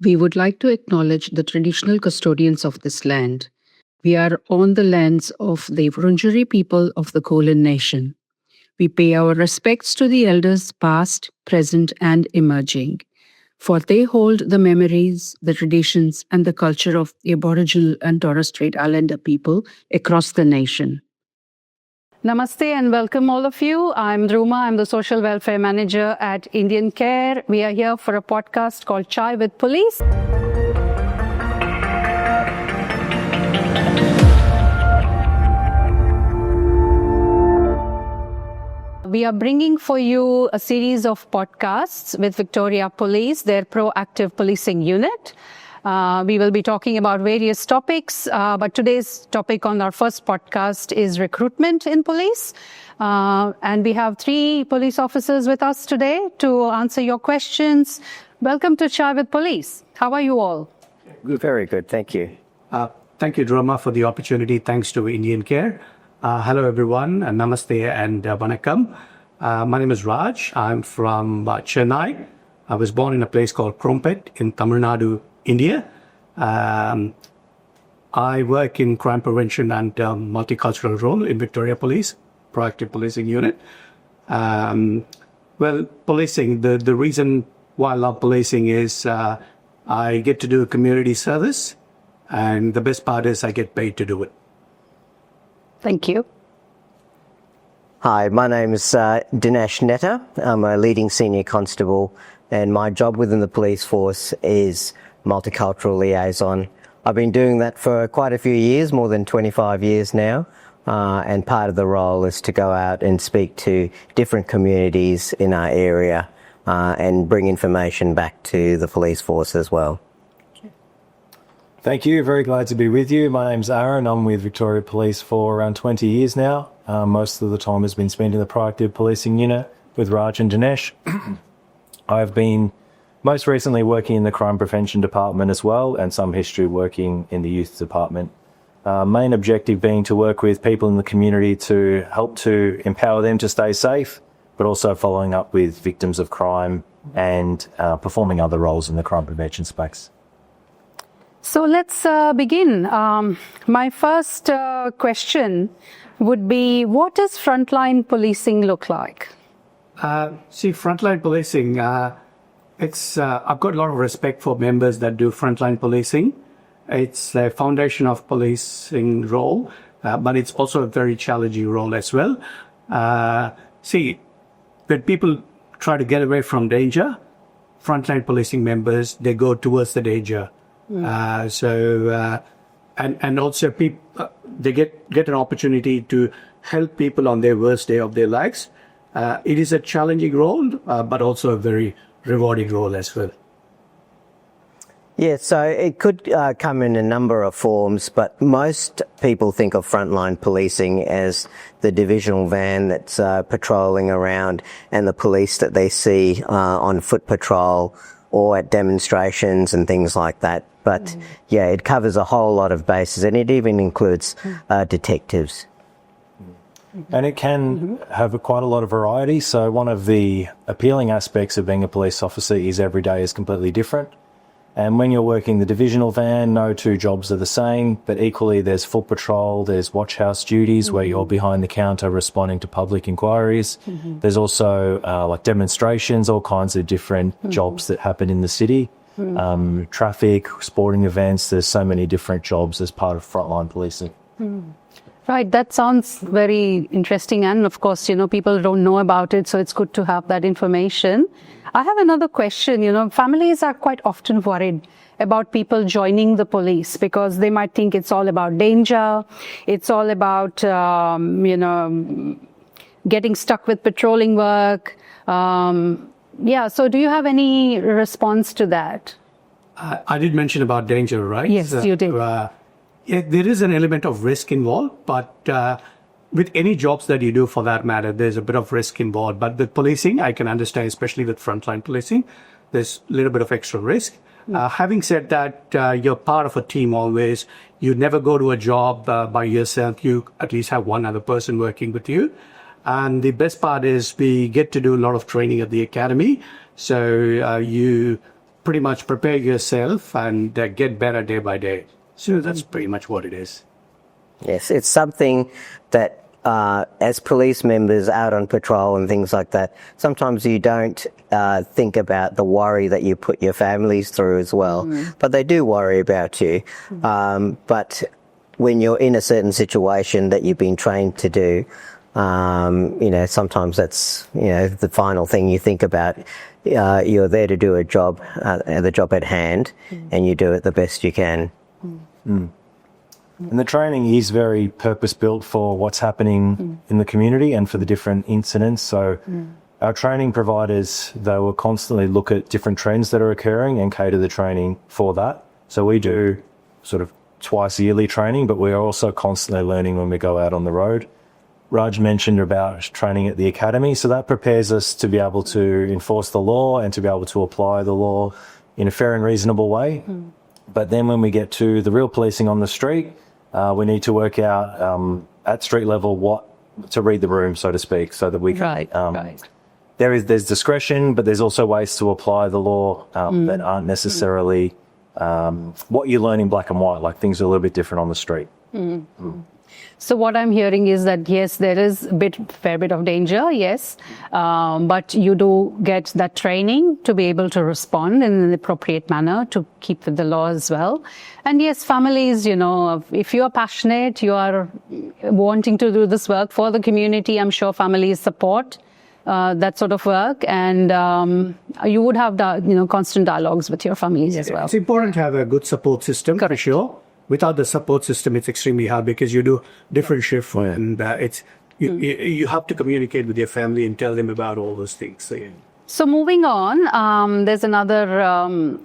We would like to acknowledge the traditional custodians of this land. We are on the lands of the Wurundjeri people of the Kulin Nation. We pay our respects to the elders past, present, and emerging, for they hold the memories, the traditions, and the culture of the Aboriginal and Torres Strait Islander people across the nation. Namaste and welcome all of you. I'm Ruma. I'm the Social Welfare Manager at IndianCare. We are here for a podcast called Chai with Police. We are bringing for you a series of podcasts with Victoria Police, their proactive policing unit. We will be talking about various topics, but today's topic on our first podcast is recruitment in police. And we have 3 police officers with us today to answer your questions. Welcome to Chai with Police. How are you all? Very good, thank you. Thank you, Drama, for the opportunity. Thanks to IndianCare. Hello, everyone. Namaste and Vanakkam. My name is Raj. I'm from Chennai. I was born in a place called Krompet in Tamil Nadu, India. I work in crime prevention and multicultural role in Victoria Police, proactive policing unit. Policing, the reason why I love policing is I get to do community service, and the best part is I get paid to do it. Thank you. Hi, my name is Dinesh Netta. I'm a leading senior constable, and my job within the police force is multicultural liaison. I've been doing that for quite a few years, more than 25 years now, and part of the role is to go out and speak to different communities in our area and bring information back to the police force as well. Thank you. Very glad to be with you. My name's Aaron. I'm with Victoria Police for around 20 years now. Most of the time has been spent in the proactive policing unit with Raj and Dinesh. I've been most recently working in the crime prevention department as well, and some history working in the youth department. Main objective being to work with people in the community to help to empower them to stay safe, but also following up with victims of crime and performing other roles in the crime prevention space. So let's begin. My first question would be, what does frontline policing look like? Frontline policing, I've got a lot of respect for members that do frontline policing. It's the foundation of policing role, but it's also a very challenging role as well. When people try to get away from danger, frontline policing members, they go towards the danger. And also they get an opportunity to help people on their worst day of their lives. It is a challenging role, but also a very rewarding role as well. Yeah, so it could come in a number of forms, but most people think of frontline policing as the divisional van that's patrolling around and the police that they see on foot patrol or at demonstrations and things like that. But yeah, it covers a whole lot of bases, and it even includes detectives. And it can have quite a lot of variety. So one of the appealing aspects of being a police officer is every day is completely different. And when you're working the divisional van, no 2 jobs are the same, but equally there's foot patrol, there's watch house duties where you're behind the counter responding to public inquiries. There's also like demonstrations, all kinds of different jobs that happen in the city. Traffic, sporting events, there's so many different jobs as part of frontline policing. Right, that sounds very interesting, and of course, people don't know about it, so it's good to have that information. I have another question. Families are quite often worried about people joining the police because they might think it's all about danger, it's all about, getting stuck with patrolling work. So do you have any response to that? I did mention about danger, right? Yes, you did. There is an element of risk involved, but with any jobs that you do for that matter, there's a bit of risk involved. But with policing, I can understand, especially with frontline policing, there's a little bit of extra risk. Having said that, you're part of a team always. You never go to a job by yourself. You at least have one other person working with you. And the best part is we get to do a lot of training at the academy. So you pretty much prepare yourself and get better day by day. So that's pretty much what it is. Yes, it's something that as police members out on patrol and things like that, sometimes you don't think about the worry that you put your families through as well. But they do worry about you. But when you're in a certain situation that you've been trained to do, sometimes that's, the final thing you think about. You're there to do a job, the job at hand, and you do it the best you can. And the training is very purpose-built for what's happening in the community and for the different incidents. So our training providers, they will constantly look at different trends that are occurring and cater the training for that. So we do sort of twice yearly training, but we're also constantly learning when we go out on the road. Raj mentioned about training at the academy, so that prepares us to be able to enforce the law and to be able to apply the law in a fair and reasonable way. But then when we get to the real policing on the street, we need to work out at street level what to read the room, so to speak, so that we can. There's discretion, but there's also ways to apply the law that aren't necessarily what you learn in black and white. Like, things are a little bit different on the street. So what I'm hearing is that, yes, there is fair bit of danger, yes, but you do get that training to be able to respond in an appropriate manner to keep with the law as well. And yes, families, if you are passionate, you are wanting to do this work for the community, I'm sure families support that sort of work, and you would have constant dialogues with your families as well. It's important to have a good support system, for sure. Without the support system, it's extremely hard because you do different shifts, and you have to communicate with your family and tell them about all those things. So moving on, there's another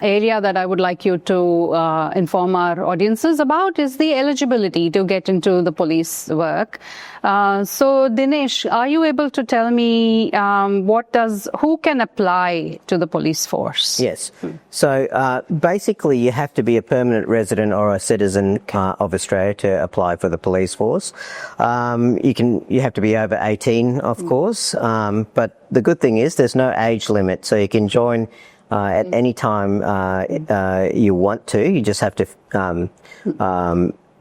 area that I would like you to inform our audiences about is the eligibility to get into the police work. So Dinesh, are you able to tell me who can apply to the police force? Yes. So basically you have to be a permanent resident or a citizen of Australia to apply for the police force. You have to be over 18, of course, but the good thing is there's no age limit, so you can join at any time you want to. You just have to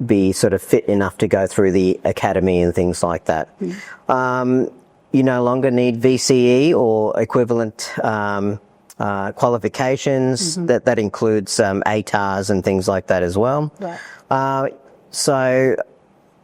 be sort of fit enough to go through the academy and things like that. You no longer need VCE or equivalent qualifications. That includes ATARs and things like that as well. So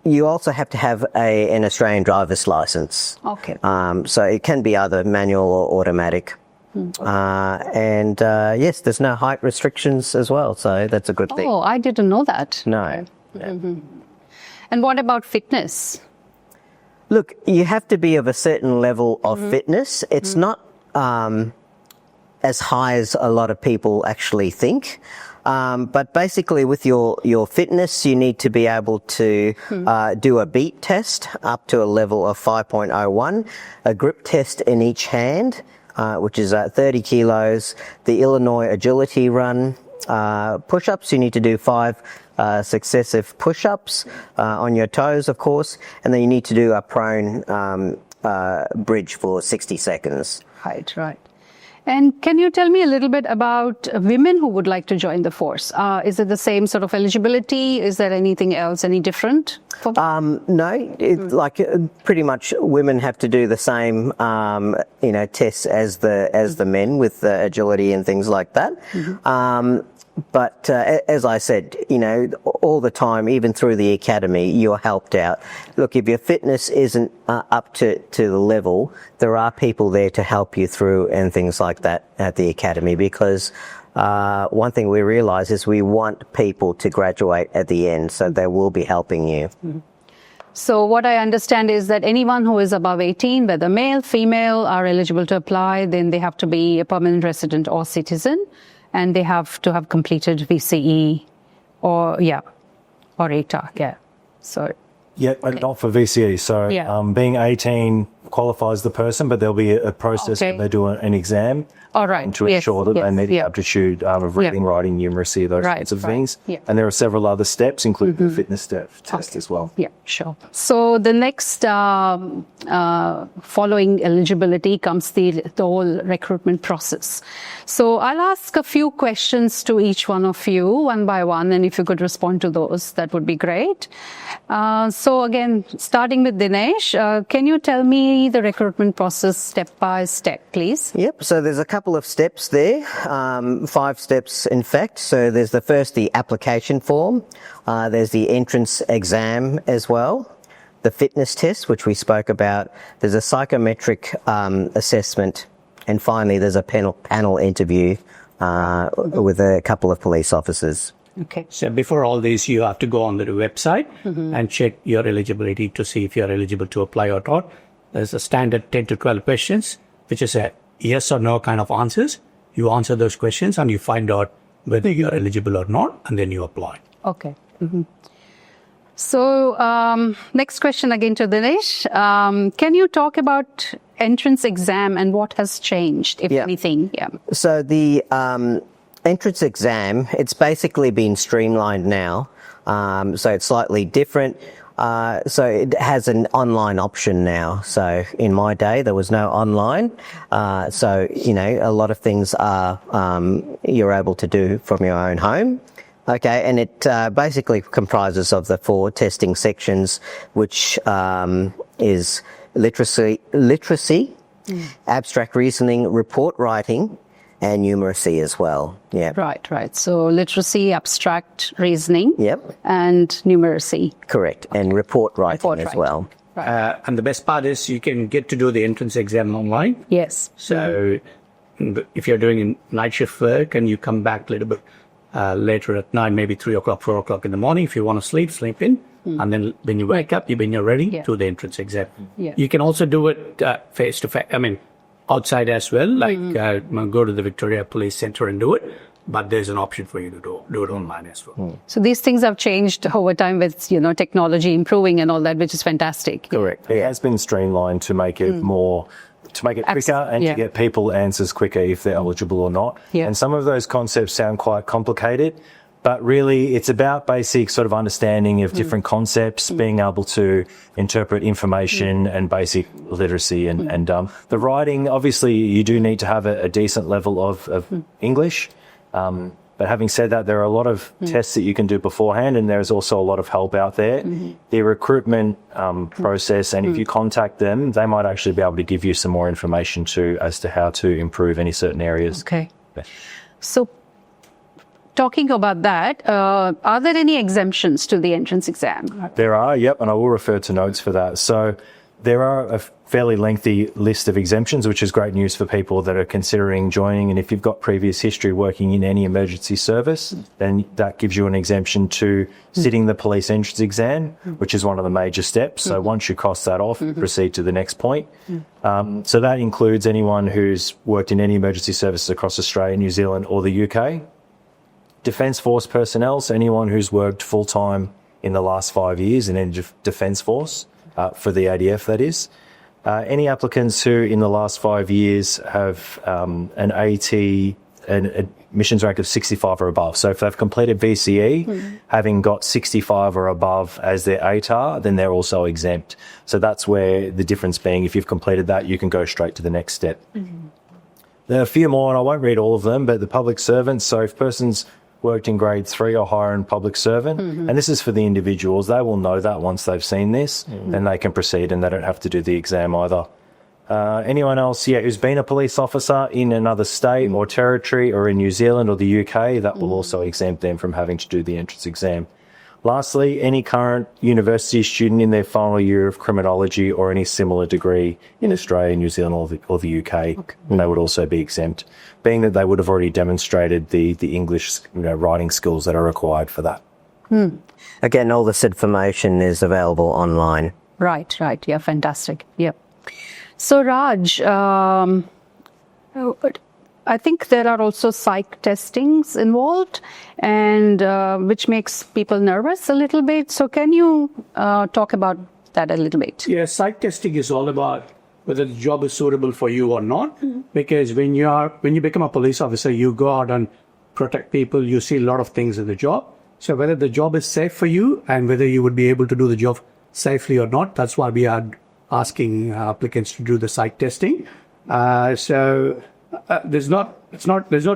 you also have to have an Australian driver's license. Okay. So it can be either manual or automatic. And yes, there's no height restrictions as well, so that's a good thing. Oh, I didn't know that. No. And what about fitness? Look, you have to be of a certain level of fitness. It's not as high as a lot of people actually think. But basically with your fitness, you need to be able to do a beat test up to a level of 5.01, a grip test in each hand, which is 30 kilos, the Illinois agility run, push-ups, you need to do 5 successive push-ups on your toes, of course, and then you need to do a prone bridge for 60 seconds. Right. And can you tell me a little bit about women who would like to join the force? Is it the same sort of eligibility? Is there anything else, any different? No, pretty much women have to do the same, tests as the men with agility and things like that. But as I said, all the time, even through the academy, you're helped out. Look, if your fitness isn't up to the level, there are people there to help you through and things like that at the academy, because one thing we realise is we want people to graduate at the end, so they will be helping you. So what I understand is that anyone who is above 18, whether male, female, are eligible to apply. Then they have to be a permanent resident or citizen, and they have to have completed VCE or ATAR. Yeah. So. Yeah, but not for VCE. So being 18 qualifies the person, but there'll be a process Okay. where they do an exam All right. to Yes, ensure that they yes, meet the yeah. aptitude of reading, writing, numeracy, those Right, sorts of right, things. yeah. And there are several other steps, including the fitness test as well. Yeah, sure. So the next following eligibility comes the whole recruitment process. So I'll ask a few questions to each one of you, one by one, and if you could respond to those, that would be great. So again, starting with Dinesh, can you tell me the recruitment process step by step, please? Yep, so there's a couple of steps there, 5 steps in fact. So there's the application form, there's the entrance exam as well, the fitness test, which we spoke about, there's a psychometric assessment, and finally there's a panel interview with a couple of police officers. Okay. So before all this, you have to go on the website and check your eligibility to see if you're eligible to apply or not. There's a standard 10 to 12 questions, which is a yes or no kind of answers. You answer those questions and you find out whether you're eligible or not, and then you apply. Okay. So next question again to Dinesh. Can you talk about entrance exam and what has changed, if Yeah. anything? Yeah. So the entrance exam, it's basically been streamlined now. So it's slightly different. So it has an online option now. So in my day, there was no online. So, a lot of things are you're able to do from your own home. Okay, and it basically comprises of the 4 testing sections, which is literacy, abstract reasoning, report writing, and numeracy as well. Yeah. Right. So literacy, abstract reasoning, Yep. and numeracy. Correct. And report writing Report as writing. well. And the best part is you can get to do the entrance exam online. Yes. So if you're doing night shift work and you come back a little bit later at night, maybe 3 o'clock, 4 o'clock in the morning, if you want to sleep in. And then when you wake up, when you're ready, Yeah. do the entrance exam. Yeah. You can also do it face to face. Outside as well, like go to the Victoria Police Centre and do it. But there's an option for you to do it online as well. So these things have changed over time with, technology improving and all that, which is fantastic. Correct. It has been streamlined to make it quicker and yeah. to get people answers quicker if they're eligible or not. Yeah. And some of those concepts sound quite complicated, but really it's about basic sort of understanding of different concepts, being able to interpret information and basic literacy and the writing. Obviously, you do need to have a decent level of English. But having said that, there are a lot of tests that you can do beforehand, and there's also a lot of help out there. The recruitment process, and if you contact them, they might actually be able to give you some more information too as to how to improve any certain areas. Okay. So talking about that, are there any exemptions to the entrance exam? There are, yep, and I will refer to notes for that. So there are a fairly lengthy list of exemptions, which is great news for people that are considering joining. And if you've got previous history working in any emergency service, then that gives you an exemption to sitting the police entrance exam, which is one of the major steps. So once you cross that off, proceed to the next point. So that includes anyone who's worked in any emergency services across Australia, New Zealand or the UK. Defence Force personnel, so anyone who's worked full-time in the last 5 years in any Defence Force, for the ADF that is. Any applicants who in the last 5 years have an AT, an admissions rank of 65 or above. So if they've completed VCE, having got 65 or above as their ATAR, then they're also exempt. So that's where the difference being, if you've completed that, you can go straight to the next step. There are a few more, and I won't read all of them, but the public servants, so if persons worked in grade 3 or higher in public servant, and this is for the individuals, they will know that once they've seen this, then they can proceed and they don't have to do the exam either. Anyone else, who's been a police officer in another state or territory or in New Zealand or the UK, that will also exempt them from having to do the entrance exam. Lastly, any current university student in their final year of criminology or any similar degree in Australia, New Zealand or the UK, and they would also be exempt, being that they would have already demonstrated the English writing skills that are required for that. Again, all this information is available online. Right. Yeah, fantastic. Yeah. So Raj, I think there are also psych testings involved, and which makes people nervous a little bit. So can you talk about that a little bit? Yeah, psych testing is all about whether the job is suitable for you or not. Because when you become a police officer, you go out and protect people. You see a lot of things in the job. So whether the job is safe for you and whether you would be able to do the job safely or not, that's why we are asking applicants to do the psych testing. There's no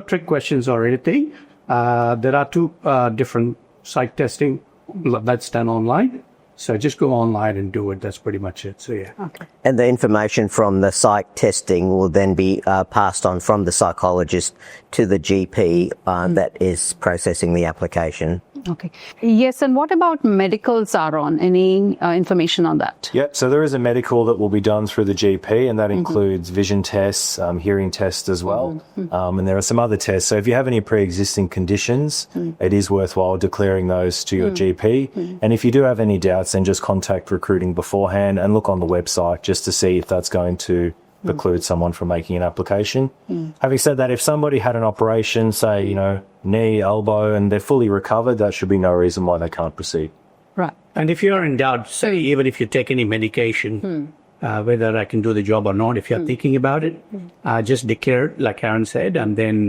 trick questions or anything. There are two different psych testing that's done online. So just go online and do it. That's pretty much it. So yeah. Okay. And the information from the psych testing will then be passed on from the psychologist to the GP that is processing the application. Okay. Yes, and what about medicals, Aaron? Any information on that? Yep, so there is a medical that will be done through the GP, and that includes vision tests, hearing tests as well. And there are some other tests. So if you have any pre-existing conditions, it is worthwhile declaring those to your GP. And if you do have any doubts, then just contact recruiting beforehand and look on the website just to see if that's going to preclude someone from making an application. Having said that, if somebody had an operation, say, knee, elbow, and they're fully recovered, that should be no reason why they can't proceed. Right. And if you're in doubt, say even if you take any medication, whether I can do the job or not, if you're thinking about it, just declare it, like Aaron said, and then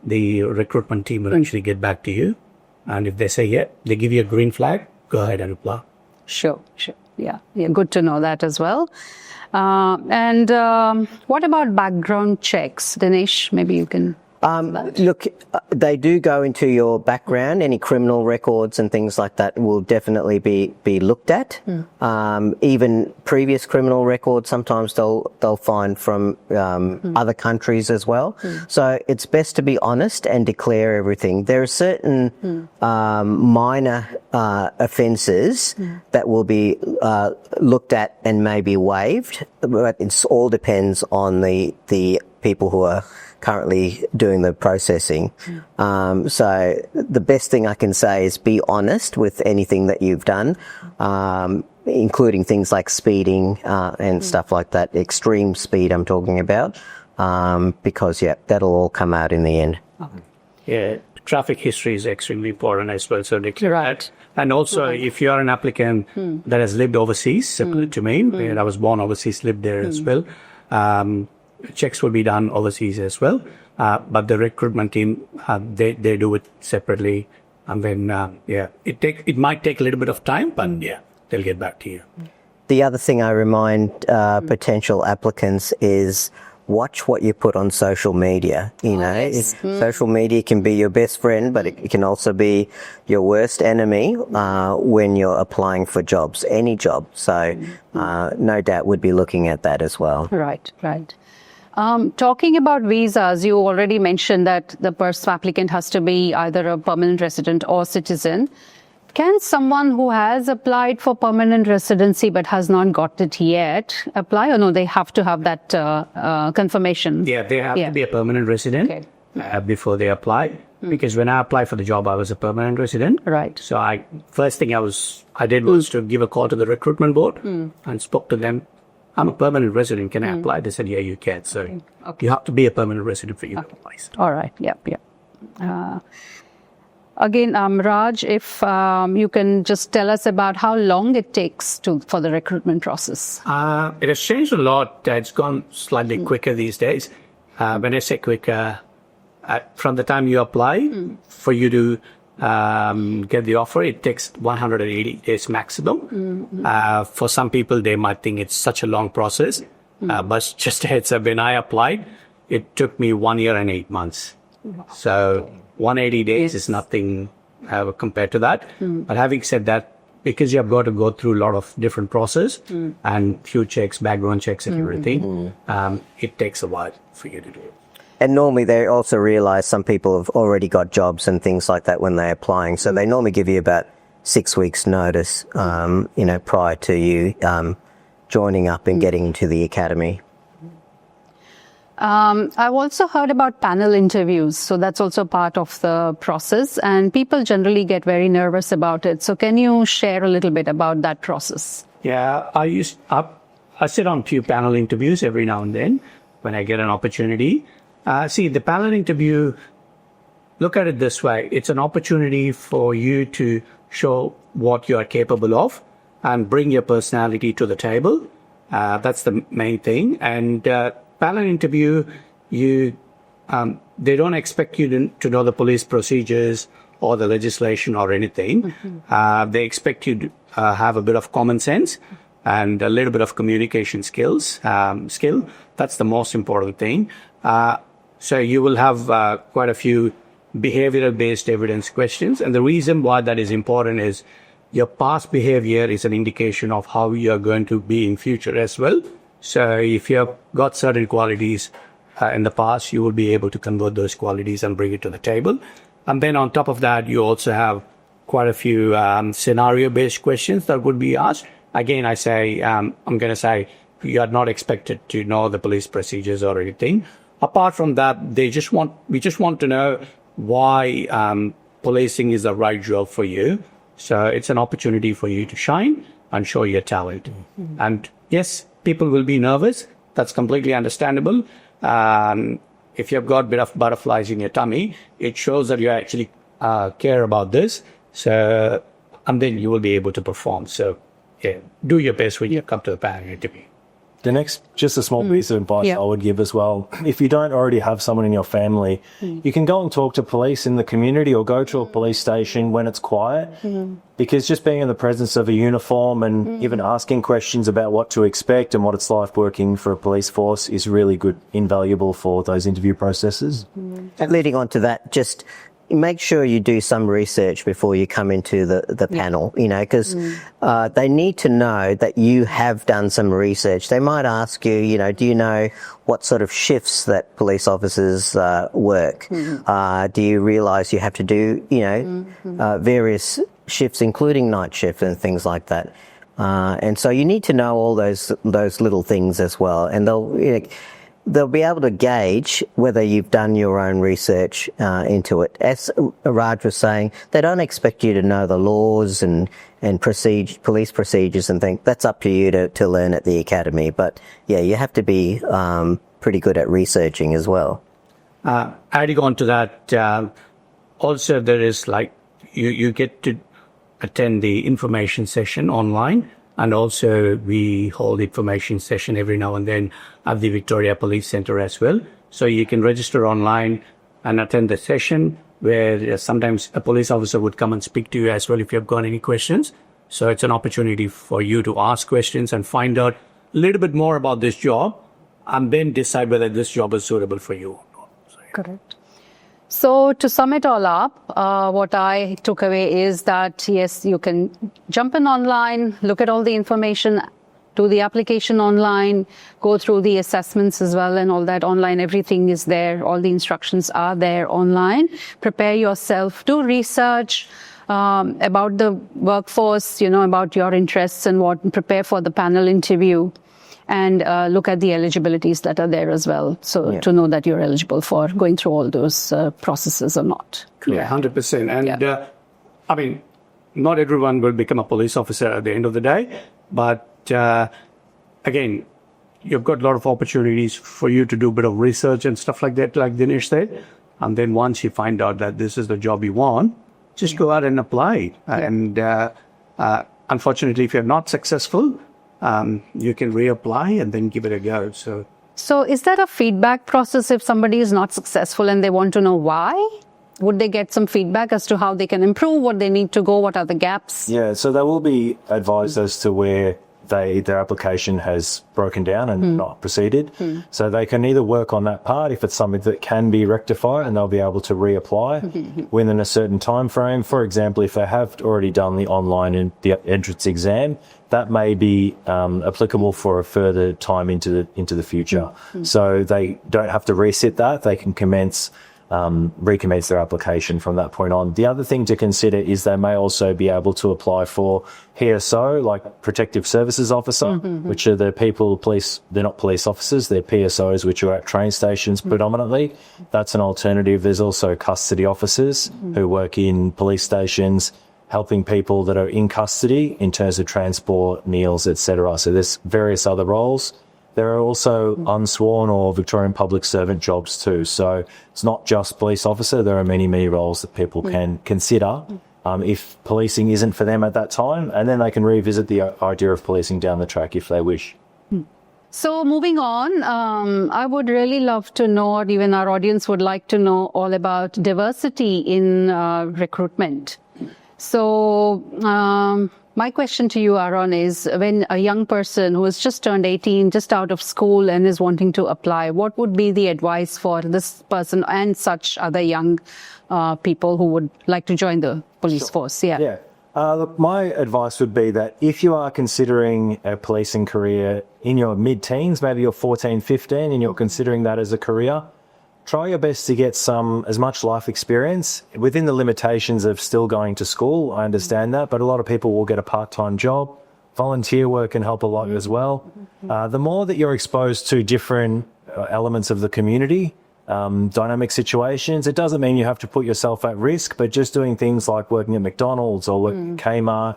the recruitment team will actually get back to you. And if they say, yeah, they give you a green flag, go ahead and apply. Sure. Yeah, good to know that as well. And what about background checks? Dinesh, maybe you can... Look, they do go into your background. Any criminal records and things like that will definitely be looked at. Even previous criminal records, sometimes they'll find from other countries as well. So it's best to be honest and declare everything. There are certain minor offences that will be looked at and maybe waived, but it all depends on the people who are currently doing the processing. So the best thing I can say is be honest with anything that you've done, including things like speeding and stuff like that, extreme speed I'm talking about, because, that'll all come out in the end. Okay. Yeah, traffic history is extremely important as well. So declare Right. that. And also, if you are an applicant that has lived overseas, similar to me, where I was born overseas, lived there as well, checks will be done overseas as well. But the recruitment team, they do it separately. And then, it might take a little bit of time, but they'll get back to you. The other thing I remind potential applicants is watch what you put on social media. Social media can be your best friend, but it can also be your worst enemy when you're applying for jobs, any job. So no doubt would be looking at that as well. Right. Talking about visas, you already mentioned that the first applicant has to be either a permanent resident or citizen. Can someone who has applied for permanent residency but has not got it yet apply, or no, they have to have that confirmation? Yeah, they have to be a permanent resident before they apply. Because when I applied for the job, I was a permanent resident. Right. So first thing I did was to give a call to the recruitment board and spoke to them. I'm a permanent resident. Can I apply? They said, yeah, you can. So you have to be a permanent resident for you to apply. All right. Yep. Again, Raj, if you can just tell us about how long it takes for the recruitment process. It has changed a lot. It's gone slightly quicker these days. When I say quicker, from the time you apply for you to get the offer, it takes 180 days maximum. For some people, they might think it's such a long process. But just a heads up, when I applied, it took me 1 year and 8 months. So 180 days is nothing compared to that. But having said that, because you have got to go through a lot of different process and few checks, background checks and everything, it takes a while for you to do it. And normally they also realise some people have already got jobs and things like that when they're applying. So they normally give you about 6 weeks notice, prior to you joining up and getting into the academy. I've also heard about panel interviews. So that's also part of the process. And people generally get very nervous about it. So can you share a little bit about that process? Yeah, I sit on few panel interviews every now and then when I get an opportunity. The panel interview, look at it this way. It's an opportunity for you to show what you are capable of and bring your personality to the table. That's the main thing. And panel interview, they don't expect you to know the police procedures or the legislation or anything. They expect you to have a bit of common sense and a little bit of communication skill. That's the most important thing. So you will have quite a few behavioral-based evidence questions. And the reason why that is important is your past behavior is an indication of how you're going to be in future as well. So if you have got certain qualities in the past, you will be able to convert those qualities and bring it to the table. And then on top of that, you also have quite a few scenario-based questions that would be asked. Again, I'm going to say you are not expected to know the police procedures or anything. Apart from that, we just want to know why policing is the right job for you. So it's an opportunity for you to shine and show your talent. And yes, people will be nervous. That's completely understandable. If you've got a bit of butterflies in your tummy, it shows that you actually care about this. So, and then you will be able to perform. So, yeah, do your best when you come to the panel interview. The next, just a small piece of advice I would give as well. If you don't already have someone in your family, you can go and talk to police in the community or go to a police station when it's quiet, because just being in the presence of a uniform and even asking questions about what to expect and what it's like working for a police force is really good, invaluable for those interview processes. And leading on to that, just make sure you do some research before you come into the panel, because they need to know that you have done some research. They might ask you, do you know what sort of shifts that police officers work? Do you realise you have to do, various shifts, including night shift and things like that? And so you need to know all those little things as well. And they'll be able to gauge whether you've done your own research into it. As Raj was saying, they don't expect you to know the laws and police procedures and things. That's up to you to learn at the academy. But yeah, you have to be pretty good at researching as well. Adding on to that, also there is you get to attend the information session online. And also we hold information session every now and then at the Victoria Police Centre as well. So you can register online and attend the session where sometimes a police officer would come and speak to you as well if you've got any questions. So it's an opportunity for you to ask questions and find out a little bit more about this job and then decide whether this job is suitable for you or not. Correct. So to sum it all up, what I took away is that, yes, you can jump in online, look at all the information, do the application online, go through the assessments as well and all that online. Everything is there. All the instructions are there online. Prepare yourself, do research about the workforce, about your interests and prepare for the panel interview. And look at the eligibilities that are there as well. So to know that you're eligible for going through all those processes or not. Yeah, 100%. And not everyone will become a police officer at the end of the day. But again, you've got a lot of opportunities for you to do a bit of research and stuff like that, like Dinesh said. And then once you find out that this is the job you want, just go out and apply. And unfortunately, if you're not successful, you can reapply and then give it a go. So is there a feedback process if somebody is not successful and they want to know why? Would they get some feedback as to how they can improve, what they need to go, what are the gaps? Yeah, so they will be advised as to where their application has broken down and not proceeded. So they can either work on that part if it's something that can be rectified and they'll be able to reapply within a certain time frame. For example, if they have already done the online and the entrance exam, that may be applicable for a further time into the future. So they don't have to resit that. They can recommence their application from that point on. The other thing to consider is they may also be able to apply for PSO, like Protective Services Officer, which are the they're not police officers, they're PSOs, which are at train stations predominantly. That's an alternative. There's also custody officers who work in police stations, helping people that are in custody in terms of transport, meals, etc. So there's various other roles. There are also unsworn or Victorian public servant jobs too. So it's not just police officer. There are many, many roles that people can consider if policing isn't for them at that time. And then they can revisit the idea of policing down the track if they wish. So moving on, I would really love to know, or even our audience would like to know all about diversity in recruitment. So my question to you, Aaron, is when a young person who has just turned 18, just out of school and is wanting to apply, what would be the advice for this person and such other young people who would like to join the police force? Yeah. Look, my advice would be that if you are considering a policing career in your mid-teens, maybe you're 14, 15, and you're considering that as a career, try your best to get as much life experience within the limitations of still going to school. I understand that, but a lot of people will get a part-time job. Volunteer work can help a lot as well. The more that you're exposed to different elements of the community, dynamic situations, it doesn't mean you have to put yourself at risk, but just doing things like working at McDonald's or working at Kmart,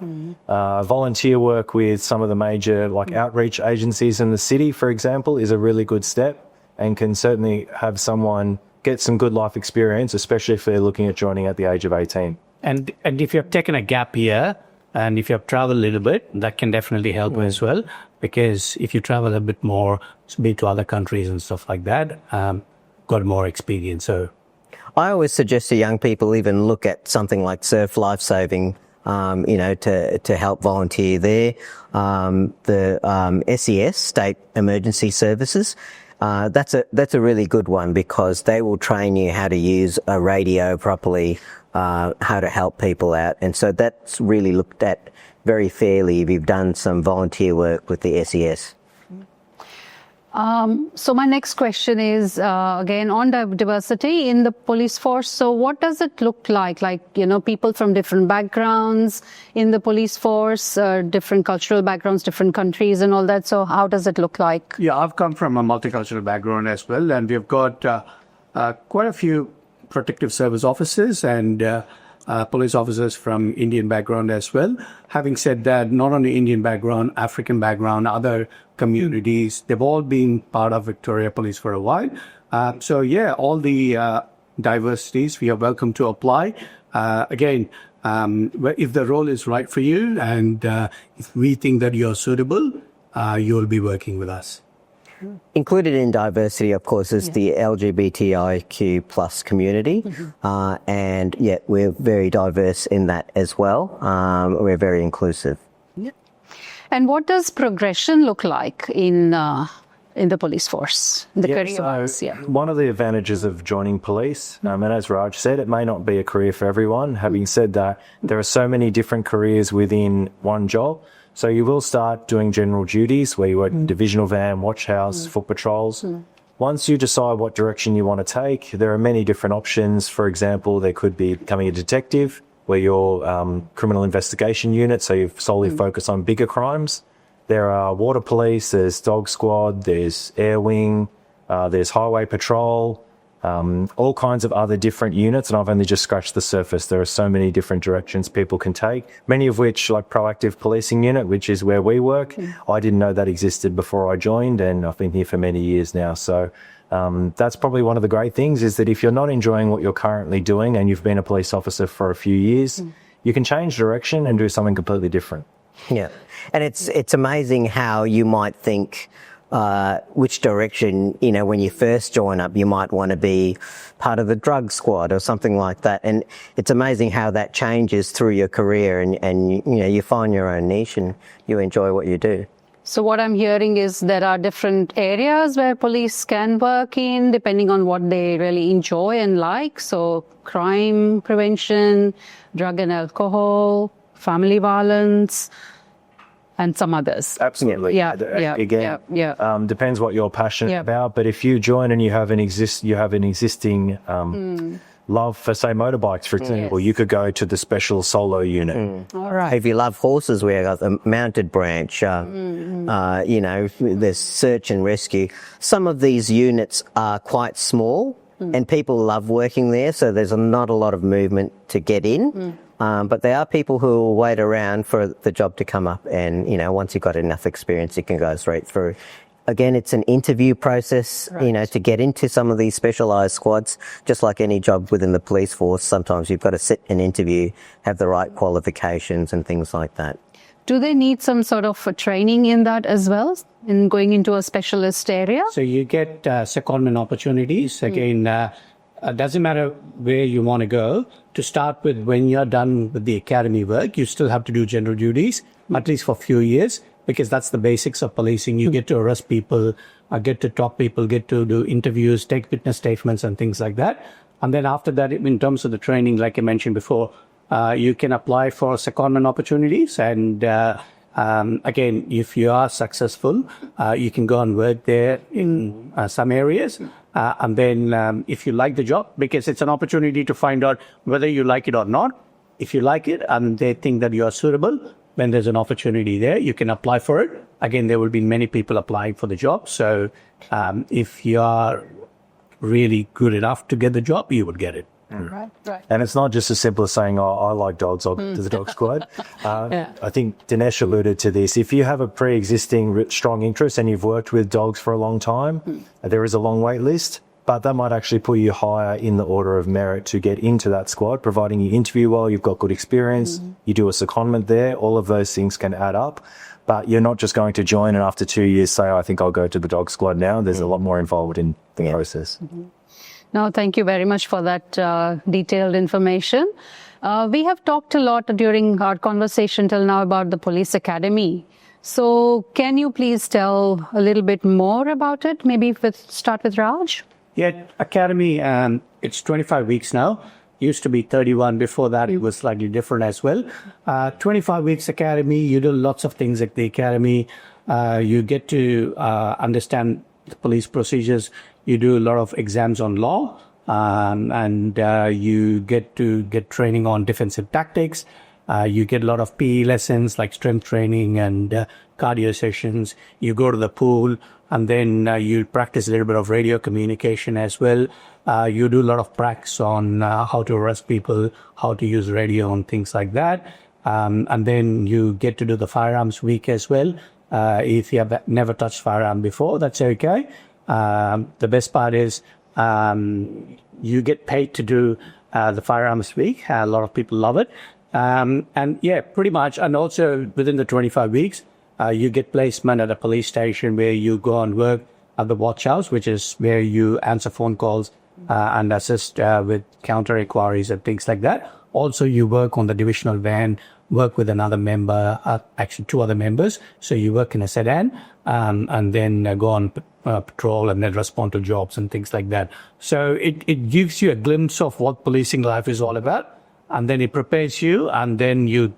volunteer work with some of the major outreach agencies in the city, for example, is a really good step and can certainly have someone get some good life experience, especially if they're looking at joining at the age of 18. And if you have taken a gap year and if you have traveled a little bit, that can definitely help as well, because if you travel a bit more, be to other countries and stuff like that, got more experience. So I always suggest to young people even look at something like surf lifesaving, to help volunteer there. The SES, State Emergency Services, that's a really good one because they will train you how to use a radio properly, how to help people out. And so that's really looked at very fairly if you've done some volunteer work with the SES. So my next question is, again, on diversity in the police force. So what does it look like? People from different backgrounds in the police force, different cultural backgrounds, different countries and all that. So how does it look like? yeah, I've come from a multicultural background as well, and we've got quite a few protective service officers and police officers from Indian background as well. Having said that, not only Indian background, African background, other communities, they've all been part of Victoria Police for a while. All the diversities, we are welcome to apply. If the role is right for you and if we think that you're suitable, you'll be working with us. Included in diversity, of course, is the LGBTIQ plus community. And we're very diverse in that as well. We're very inclusive. Yeah. And what does progression look like in the police force, the career-wise? One of the advantages of joining police, and as Raj said, it may not be a career for everyone. Having said that, there are so many different careers within one job. So you will start doing general duties where you work in divisional van, watch house, foot patrols. Once you decide what direction you want to take, there are many different options. For example, there could be becoming a detective where you're criminal investigation unit, so you solely focus on bigger crimes. There are water police, there's dog squad, there's air wing, there's highway patrol, all kinds of other different units, and I've only just scratched the surface. There are so many different directions people can take, many of which, like proactive policing unit, which is where we work, I didn't know that existed before I joined, and I've been here for many years now. So that's probably one of the great things, is that if you're not enjoying what you're currently doing and you've been a police officer for a few years, you can change direction and do something completely different. Yeah, and it's amazing how you might think which direction, when you first join up, you might want to be part of the drug squad or something like that. And it's amazing how that changes through your career and you find your own niche and you enjoy what you do. So what I'm hearing is there are different areas where police can work in depending on what they really enjoy and like. So crime prevention, drug and alcohol, family violence, and some others. Absolutely. Depends what you're passionate about. But if you join and you have an existing love for, say, motorbikes, for example, you could go to the special solo unit. All right. If you love horses, we have the mounted branch. There's search and rescue. Some of these units are quite small, and people love working there. So there's not a lot of movement to get in. But there are people who will wait around for the job to come up, and once you've got enough experience, you can go straight through. Again, it's an interview process, to get into some of these specialised squads. Just like any job within the police force, sometimes you've got to sit and interview, have the right qualifications and things like that. do they need some sort of training in that as well, in going into a specialist area? So you get secondment opportunities. Again, doesn't matter where you want to go. To start with, when you're done with the academy work, you still have to do general duties, at least for a few years, because that's the basics of policing. You get to arrest people, get to talk people, get to do interviews, take witness statements and things like that. And then after that, in terms of the training, like I mentioned before, you can apply for secondment opportunities. And again, if you are successful, you can go and work there in some areas. And then if you like the job, because it's an opportunity to find out whether you like it or not. If you like it and they think that you are suitable, when there's an opportunity there, you can apply for it. Again, there will be many people applying for the job. So if you are really good enough to get the job, you would get it. Right. And it's not just as simple as saying, oh, I like dogs, I'll do the dog squad. I think Dinesh alluded to this. If you have a pre-existing strong interest and you've worked with dogs for a long time, there is a long wait list, but that might actually put you higher in the order of merit to get into that squad, providing you interview well, you've got good experience, you do a secondment there, all of those things can add up. But you're not just going to join and after 2 years say, I think I'll go to the dog squad now. There's a lot more involved in the process. No, thank you very much for that detailed information. We have talked a lot during our conversation till now about the police academy. So can you please tell a little bit more about it? Maybe start with Raj? Yeah, academy, it's 25 weeks now. Used to be 31. Before that, it was slightly different as well. 25 weeks academy, you do lots of things at the academy. You get to understand the police procedures. You do a lot of exams on law, and you get to get training on defensive tactics. You get a lot of PE lessons like strength training and cardio sessions. You go to the pool, and then you practice a little bit of radio communication as well. You do a lot of practice on how to arrest people, how to use radio and things like that. And then you get to do the firearms week as well. If you have never touched firearm before, that's okay. The best part is you get paid to do the firearms week. A lot of people love it. And yeah, pretty much. And also within the 25 weeks, you get placement at a police station where you go and work at the watch house, which is where you answer phone calls and assist with counter inquiries and things like that. Also, you work on the divisional van, work with another member, actually 2 other members. So you work in a sedan and then go on patrol and then respond to jobs and things like that. So it gives you a glimpse of what policing life is all about. And then it prepares you, and then you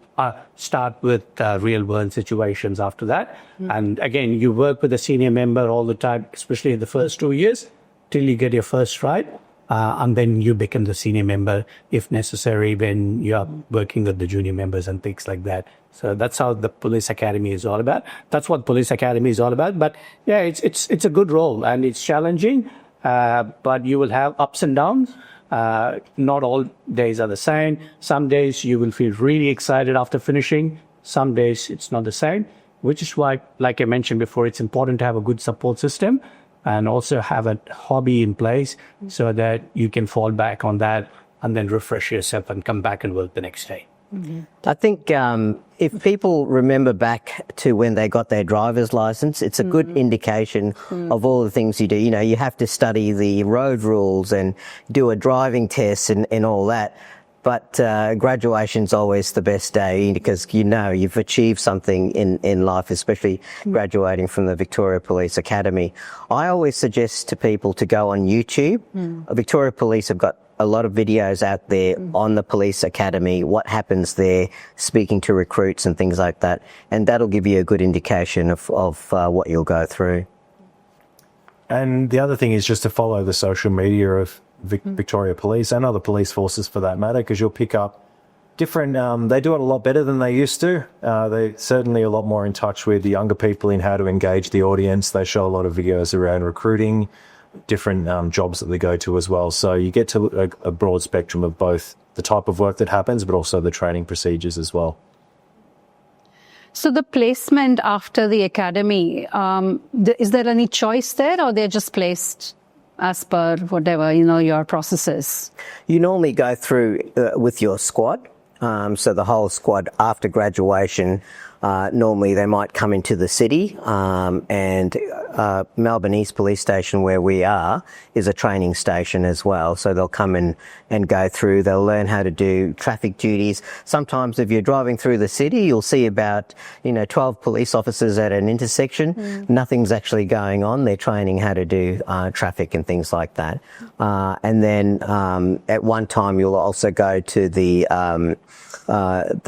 start with real world situations after that. And again, you work with a senior member all the time, especially in the first 2 years, till you get your first right. And then you become the senior member if necessary when you are working with the junior members and things like that. So that's how the police academy is all about. That's what police academy is all about. But yeah, it's a good role and it's challenging, but you will have ups and downs. Not all days are the same. Some days you will feel really excited after finishing. Some days it's not the same, which is why, like I mentioned before, it's important to have a good support system and also have a hobby in place so that you can fall back on that and then refresh yourself and come back and work the next day. I think if people remember back to when they got their driver's license, it's a good indication of all the things you do. You know, you have to study the road rules and do a driving test and all that. But graduation's always the best day because you know you've achieved something in life, especially graduating from the Victoria Police Academy. I always suggest to people to go on YouTube. Victoria Police have got a lot of videos out there on the police academy, what happens there, speaking to recruits and things like that. And that'll give you a good indication of what you'll go through. And the other thing is just to follow the social media of Victoria Police and other police forces for that matter, because you'll pick up different, they do it a lot better than they used to. They're certainly a lot more in touch with the younger people in how to engage the audience. They show a lot of videos around recruiting, different jobs that they go to as well. So you get to a broad spectrum of both the type of work that happens, but also the training procedures as well. So the placement after the academy, is there any choice there, or they're just placed as per whatever, you know, your processes? You normally go through with your squad. So the whole squad after graduation normally they might come into the city, and Melbourne East Police Station, where we are, is a training station as well. So they'll come in and go through. They'll learn how to do traffic duties. Sometimes if you're driving through the city, you'll see about 12 police officers at an intersection. Nothing's actually going on. They're training how to do traffic and things like that. And then at one time you'll also go to the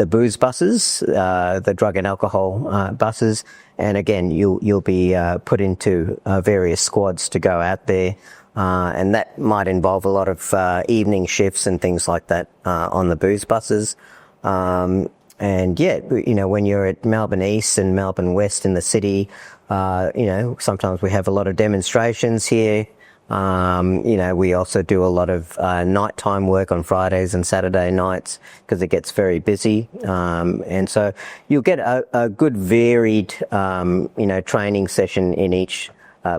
booze buses, the drug and alcohol buses, and again you'll be put into various squads to go out there, and that might involve a lot of evening shifts and things like that on the booze buses. And yeah, when you're at Melbourne East and Melbourne West in the city, sometimes we have a lot of demonstrations here. We also do a lot of nighttime work on Fridays and Saturday nights because it gets very busy. And so you'll get a good varied, training session in each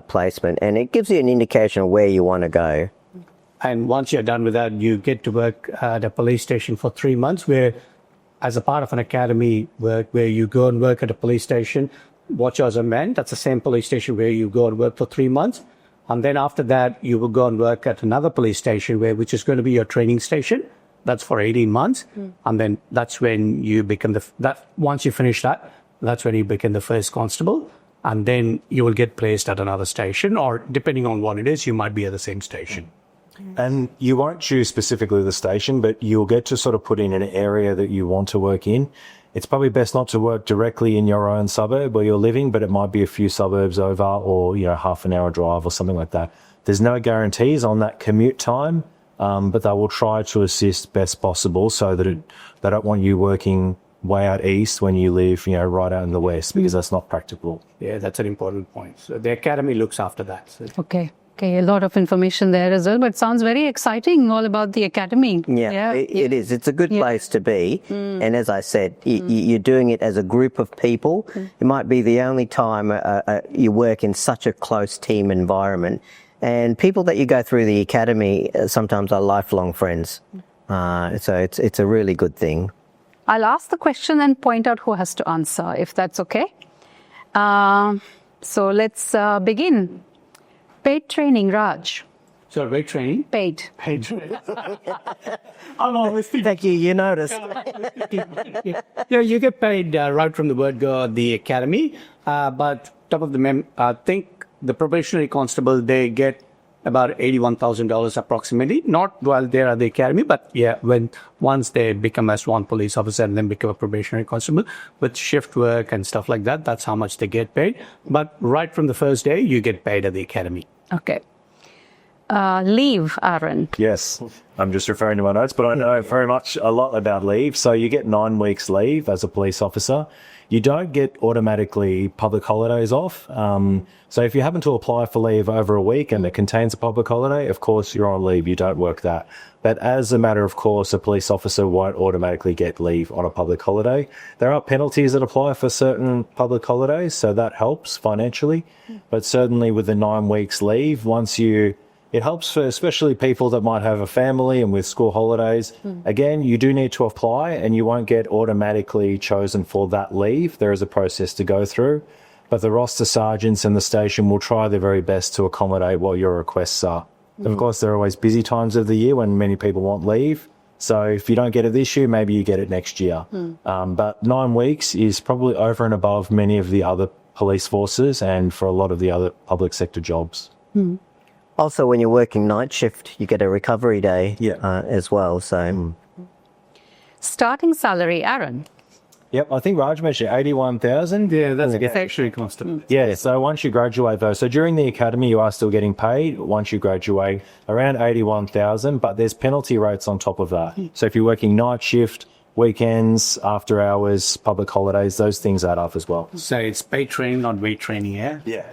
placement, and it gives you an indication of where you want to go. And once you're done with that, you get to work at a police station for 3 months, where as a part of an academy work, where you go and work at a police station, watch as a man, that's the same police station where you go and work for 3 months. And then after that, you will go and work at another police station, which is going to be your training station. That's for 18 months. And then that's when you become once you finish that, that's when you become the first constable. And then you will get placed at another station, or depending on what it is, you might be at the same station. And you won't choose specifically the station, but you'll get to sort of put in an area that you want to work in. It's probably best not to work directly in your own suburb where you're living, but it might be a few suburbs over, or, half an hour drive or something like that. There's no guarantees on that commute time, but they will try to assist best possible so that they don't want you working way out east when you live, right out in the west, because that's not practical. Yeah, that's an important point. So the academy looks after that. So. Okay, a lot of information there as well, but it sounds very exciting, all about the academy. Yeah, it is. It's a good place to be. And as I said, you're doing it as a group of people. It might be the only time you work in such a close team environment. And people that you go through the academy sometimes are lifelong friends. So it's a really good thing. I'll ask the question and point out who has to answer, if that's okay. So let's begin. Paid training, Raj. So paid training? Paid. Paid training. I'm always thinking. Thank you. You noticed. You get paid right from the word go, the academy. But top of the I think the probationary constable, they get about $81,000 approximately. Not while they're at the academy, but once they become as one police officer and then become a probationary constable with shift work and stuff like that, that's how much they get paid. But right from the first day, you get paid at the academy. Okay. Leave, Aaron. Yes, I'm just referring to my notes, but I know very much a lot about leave. So you get 9 weeks leave as a police officer. You don't get automatically public holidays off. So if you happen to apply for leave over a week and it contains a public holiday, of course you're on leave. You don't work that. But as a matter of course, a police officer won't automatically get leave on a public holiday. There are penalties that apply for certain public holidays, so that helps financially. But certainly with the 9 weeks leave, it helps for especially people that might have a family and with school holidays. Again, you do need to apply and you won't get automatically chosen for that leave. There is a process to go through, but the roster sergeants and the station will try their very best to accommodate what your requests are. Of course, there are always busy times of the year when many people want leave. So if you don't get it this year, maybe you get it next year. But 9 weeks is probably over and above many of the other police forces and for a lot of the other public sector jobs. Also, when you're working night shift, you get a recovery day as well. So, Starting salary, Aaron. Yep, I think Raj mentioned 81,000. Yeah, that's actually constant. Yeah, so once you graduate though, so during the academy you are still getting paid once you graduate around 81,000, but there's penalty rates on top of that. So if you're working night shift, weekends, after hours, public holidays, those things add up as well. So it's paid training, not weight training, yeah? Yeah.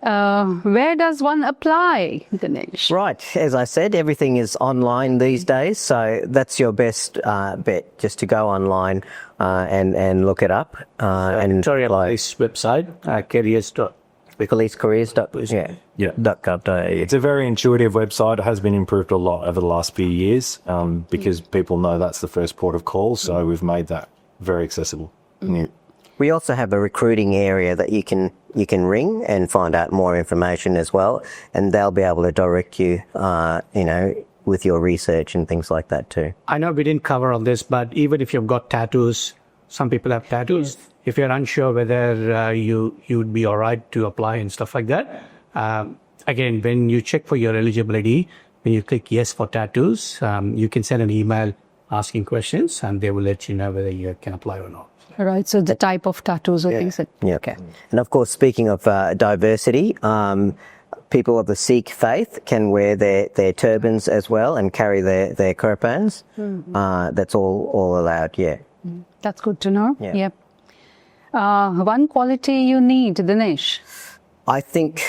Where does one apply, Dinesh? right, as I said, everything is online these days, so that's your best bet, just to go online and look it up. And Victoria apply. Police website, careers. policecareers.gov.au. It's a very intuitive website. It has been improved a lot over the last few years because people know that's the first port of call, so we've made that very accessible. Yeah. We also have a recruiting area that you can ring and find out more information as well, and they'll be able to direct you, with your research and things like that too. I know we didn't cover all this, but even if you've got tattoos, some people have tattoos. Yes. If you're unsure whether you'd be all right to apply and stuff like that, again, when you check for your eligibility, when you click yes for tattoos, you can send an email asking questions, and they will let you know whether you can apply or not. Right, so the type of tattoos or things that... Yeah. Okay. And of course, speaking of diversity, people of the Sikh faith can wear their turbans as well and carry their kirpans. That's all allowed, yeah. That's good to know. Yeah. Yep. One quality you need, Dinesh? I think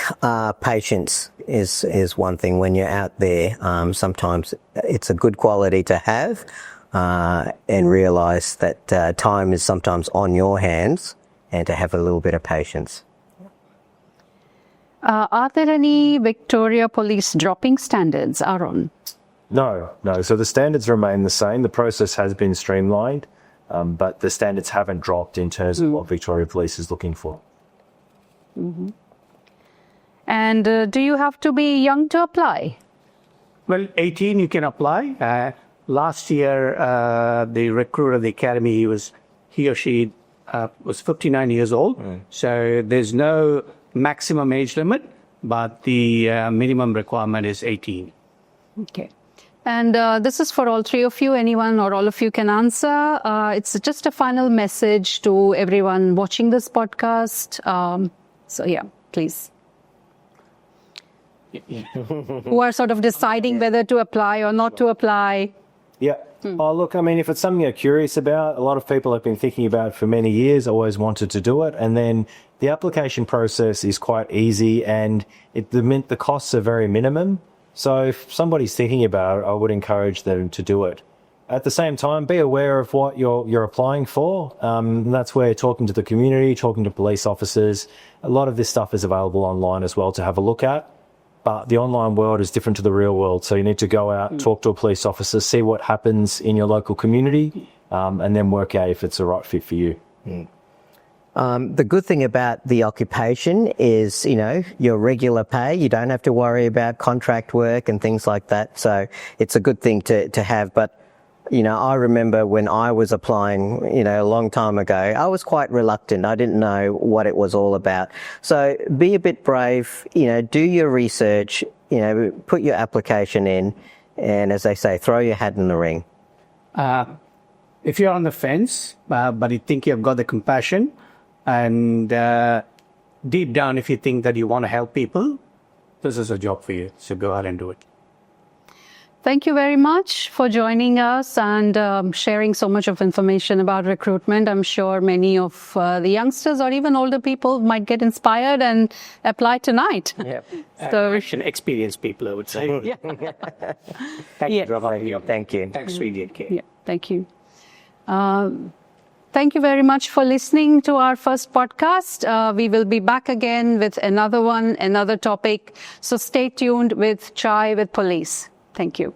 patience is one thing when you're out there. Sometimes it's a good quality to have, and realise that time is sometimes on your hands, and to have a little bit of patience. Are there any Victoria Police dropping standards, Aaron? No. So the standards remain the same. The process has been streamlined, but the standards haven't dropped in terms of what Victoria Police is looking for. And do you have to be young to apply? Well, 18 you can apply. Last year, the recruiter of the academy, he or she was 59 years old. So there's no maximum age limit, but the minimum requirement is 18. Okay. And this is for all three of you. Anyone or all of you can answer. It's just a final message to everyone watching this podcast. So yeah, please. Who are sort of deciding whether to apply or not to apply. Yeah. Oh, look, I mean, if it's something you're curious about, a lot of people have been thinking about it for many years, always wanted to do it. And then the application process is quite easy, and the costs are very minimum. So if somebody's thinking about it, I would encourage them to do it. At the same time, be aware of what you're applying for. That's where talking to the community, talking to police officers, a lot of this stuff is available online as well to have a look at. But the online world is different to the real world. So you need to go out, talk to a police officer, see what happens in your local community, and then work out if it's the right fit for you. The good thing about the occupation is, your regular pay. You don't have to worry about contract work and things like that. So it's a good thing to have. But, I remember when I was applying, a long time ago, I was quite reluctant. I didn't know what it was all about. So be a bit brave, do your research, put your application in, and as they say, throw your hat in the ring. If you're on the fence, but you think you've got the compassion, and deep down, if you think that you want to help people, this is a job for you. So go ahead and do it. Thank you very much for joining us and sharing so much of information about recruitment. I'm sure many of the youngsters or even older people might get inspired and apply tonight. Yeah. So, experienced people, I would say. yeah. Thank you, Rabbi. Thank you. Thanks, IndianCare. Yeah, thank you. Thank you very much for listening to our first podcast. We will be back again with another topic. So stay tuned with Chai with Police. Thank you.